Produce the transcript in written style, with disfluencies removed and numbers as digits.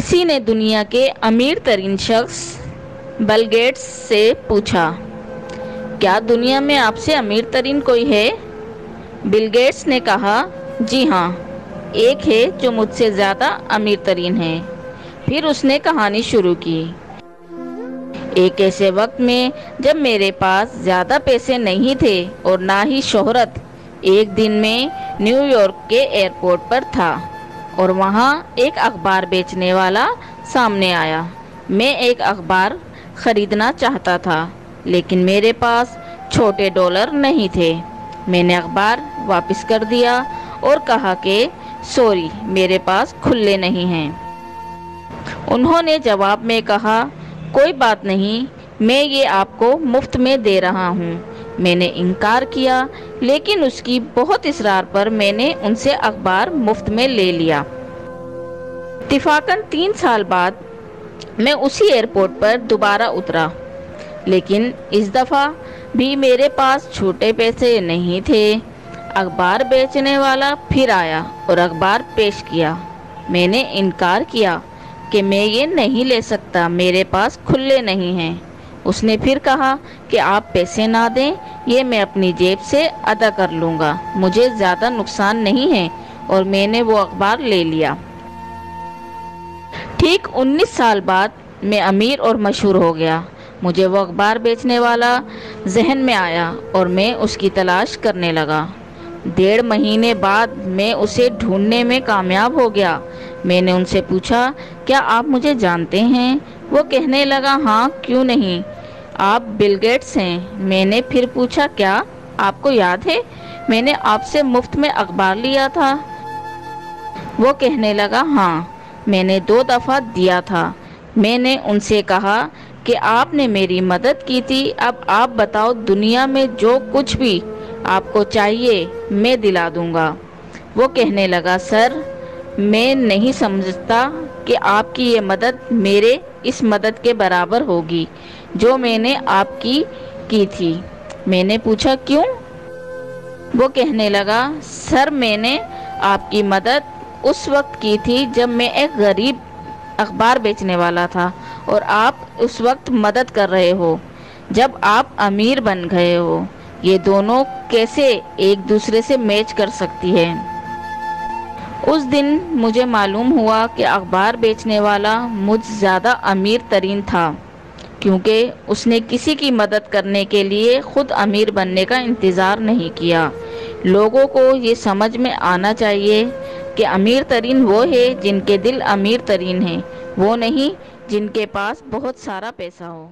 کسی نے دنیا کے امیر ترین شخص بل گیٹس سے پوچھا، کیا دنیا میں آپ سے امیر ترین کوئی ہے؟ بل گیٹس نے کہا، جی ہاں، ایک ہے جو مجھ سے زیادہ امیر ترین ہے۔ پھر اس نے کہانی شروع کی۔ ایک ایسے وقت میں جب میرے پاس زیادہ پیسے نہیں تھے اور نہ ہی شہرت، ایک دن میں نیو یارک کے ایئرپورٹ پر تھا اور وہاں ایک اخبار بیچنے والا سامنے آیا۔ میں ایک اخبار خریدنا چاہتا تھا لیکن میرے پاس چھوٹے ڈالر نہیں تھے۔ میں نے اخبار واپس کر دیا اور کہا کہ سوری، میرے پاس کھلے نہیں ہیں۔ انہوں نے جواب میں کہا، کوئی بات نہیں، میں یہ آپ کو مفت میں دے رہا ہوں۔ میں نے انکار کیا لیکن اس کی بہت اصرار پر میں نے ان سے اخبار مفت میں لے لیا۔ اتفاقاً 3 سال بعد میں اسی ایئرپورٹ پر دوبارہ اترا، لیکن اس دفعہ بھی میرے پاس چھوٹے پیسے نہیں تھے۔ اخبار بیچنے والا پھر آیا اور اخبار پیش کیا۔ میں نے انکار کیا کہ میں یہ نہیں لے سکتا، میرے پاس کھلے نہیں ہیں۔ اس نے پھر کہا کہ آپ پیسے نہ دیں، یہ میں اپنی جیب سے ادا کر لوں گا، مجھے زیادہ نقصان نہیں ہے، اور میں نے وہ اخبار لے لیا۔ ٹھیک 19 سال بعد میں امیر اور مشہور ہو گیا۔ مجھے وہ اخبار بیچنے والا ذہن میں آیا اور میں اس کی تلاش کرنے لگا۔ 1.5 مہینے بعد میں اسے ڈھونڈنے میں کامیاب ہو گیا۔ میں نے ان سے پوچھا، کیا آپ مجھے جانتے ہیں؟ وہ کہنے لگا، ہاں، کیوں نہیں، آپ بل گیٹس ہیں۔ میں نے پھر پوچھا، کیا آپ کو یاد ہے میں نے آپ سے مفت میں اخبار لیا تھا؟ وہ کہنے لگا، ہاں، میں نے 2 دفعہ دیا تھا۔ میں نے ان سے کہا کہ آپ نے میری مدد کی تھی، اب آپ بتاؤ، دنیا میں جو کچھ بھی آپ کو چاہیے میں دلا دوں گا۔ وہ کہنے لگا، سر، میں نہیں سمجھتا کہ آپ کی یہ مدد میرے اس مدد کے برابر ہوگی جو میں نے آپ کی تھی۔ میں نے پوچھا، کیوں؟ وہ کہنے لگا، سر، میں نے آپ کی مدد اس وقت کی تھی جب میں ایک غریب اخبار بیچنے والا تھا، اور آپ اس وقت مدد کر رہے ہو جب آپ امیر بن گئے ہو۔ یہ دونوں کیسے ایک دوسرے سے میچ کر سکتی ہے؟ اس دن مجھے معلوم ہوا کہ اخبار بیچنے والا مجھ زیادہ امیر ترین تھا، کیونکہ اس نے کسی کی مدد کرنے کے لیے خود امیر بننے کا انتظار نہیں کیا۔ لوگوں کو یہ سمجھ میں آنا چاہیے کہ امیر ترین وہ ہے جن کے دل امیر ترین ہیں، وہ نہیں جن کے پاس بہت سارا پیسہ ہو۔